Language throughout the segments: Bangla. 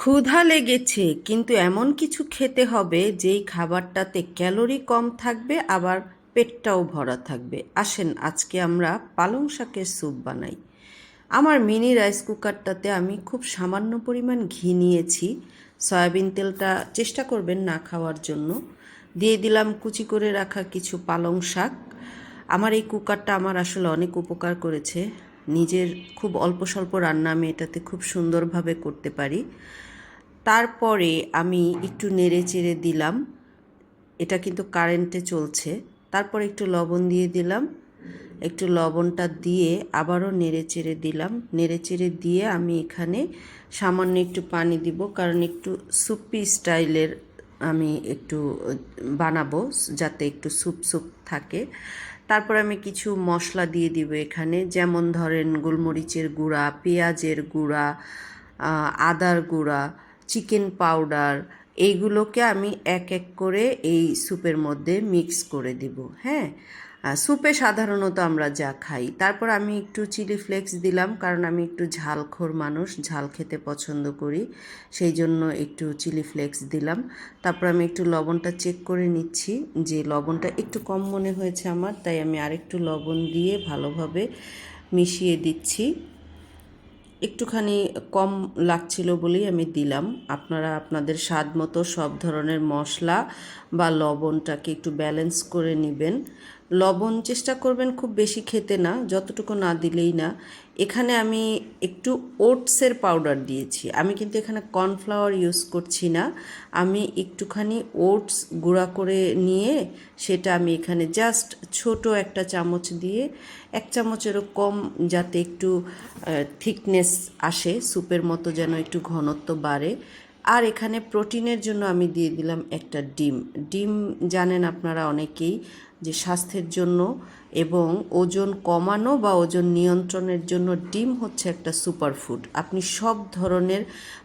ক্ষুধা লেগেছে, কিন্তু এমন কিছু খেতে হবে যেই খাবারটাতে ক্যালোরি কম থাকবে আবার পেটটাও ভরা থাকবে। আসেন আজকে আমরা পালং শাকের স্যুপ বানাই। আমার মিনি রাইস কুকারটাতে আমি খুব সামান্য পরিমাণ ঘি নিয়েছি। সয়াবিন তেলটা চেষ্টা করবেন না খাওয়ার জন্য। দিয়ে দিলাম কুচি করে রাখা কিছু পালং শাক। আমার এই কুকারটা আমার আসলে অনেক উপকার করেছে। নিজের খুব অল্প স্বল্প রান্না আমি এটাতে খুব সুন্দরভাবে করতে পারি। তারপরে আমি একটু নেড়ে চেড়ে দিলাম। এটা কিন্তু কারেন্টে চলছে। তারপর একটু লবণ দিয়ে দিলাম। একটু লবণটা দিয়ে আবারও নেড়ে চেড়ে দিলাম। নেড়ে চেড়ে দিয়ে আমি এখানে সামান্য একটু পানি দিব, কারণ একটু সুপি স্টাইলের আমি একটু বানাবো, যাতে একটু স্যুপ স্যুপ থাকে। তারপর আমি কিছু মশলা দিয়ে দিব এখানে, যেমন ধরেন গোলমরিচের গুঁড়া, পেঁয়াজের গুঁড়া, আদার গুঁড়া, চিকেন পাউডার। এইগুলোকে আমি এক এক করে এই স্যুপের মধ্যে মিক্স করে দিব। হ্যাঁ, স্যুপে সাধারণত আমরা যা খাই। তারপর আমি একটু চিলি ফ্লেক্স দিলাম, কারণ আমি একটু ঝালখোর মানুষ, ঝাল খেতে পছন্দ করি, সেই জন্য একটু চিলি ফ্লেক্স দিলাম। তারপর আমি একটু লবণটা চেক করে নিচ্ছি, যে লবণটা একটু কম মনে হয়েছে আমার, তাই আমি আরেকটু লবণ দিয়ে ভালোভাবে মিশিয়ে দিচ্ছি। একটুখানি কম লাগছিল বলেই আমি দিলাম। আপনারা আপনাদের স্বাদ মতো সব ধরনের মশলা বা লবণটাকে একটু ব্যালেন্স করে নেবেন। লবণ চেষ্টা করবেন খুব বেশি খেতে না, যতটুকু না দিলেই না। এখানে আমি একটু ওটসের পাউডার দিয়েছি। আমি কিন্তু এখানে কর্নফ্লাওয়ার ইউজ করছি না। আমি একটুখানি ওটস গুঁড়া করে নিয়ে সেটা আমি এখানে জাস্ট ছোট একটা চামচ দিয়ে, এক চামচেরও কম, যাতে একটু থিকনেস আসে, স্যুপের মতো যেন একটু ঘনত্ব বাড়ে। আর এখানে প্রোটিনের জন্য আমি দিয়ে দিলাম একটা ডিম। ডিম জানেন আপনারা অনেকেই যে স্বাস্থ্যের জন্য এবং ওজন কমানো বা ওজন নিয়ন্ত্রণের জন্য ডিম হচ্ছে একটা সুপারফুড। আপনি সব ধরনের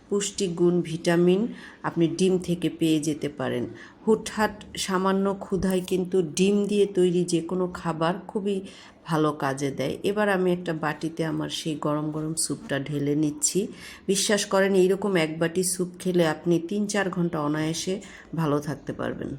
পুষ্টিগুণ, ভিটামিন আপনি ডিম থেকে পেয়ে যেতে পারেন। হুটহাট সামান্য ক্ষুধায় কিন্তু ডিম দিয়ে তৈরি যে কোনো খাবার খুবই ভালো কাজে দেয়। এবার আমি একটা বাটিতে আমার সেই গরম গরম স্যুপটা ঢেলে নিচ্ছি। বিশ্বাস করেন, এইরকম এক বাটি স্যুপ খেলে আপনি 3-4 ঘন্টা অনায়াসে ভালো থাকতে পারবেন।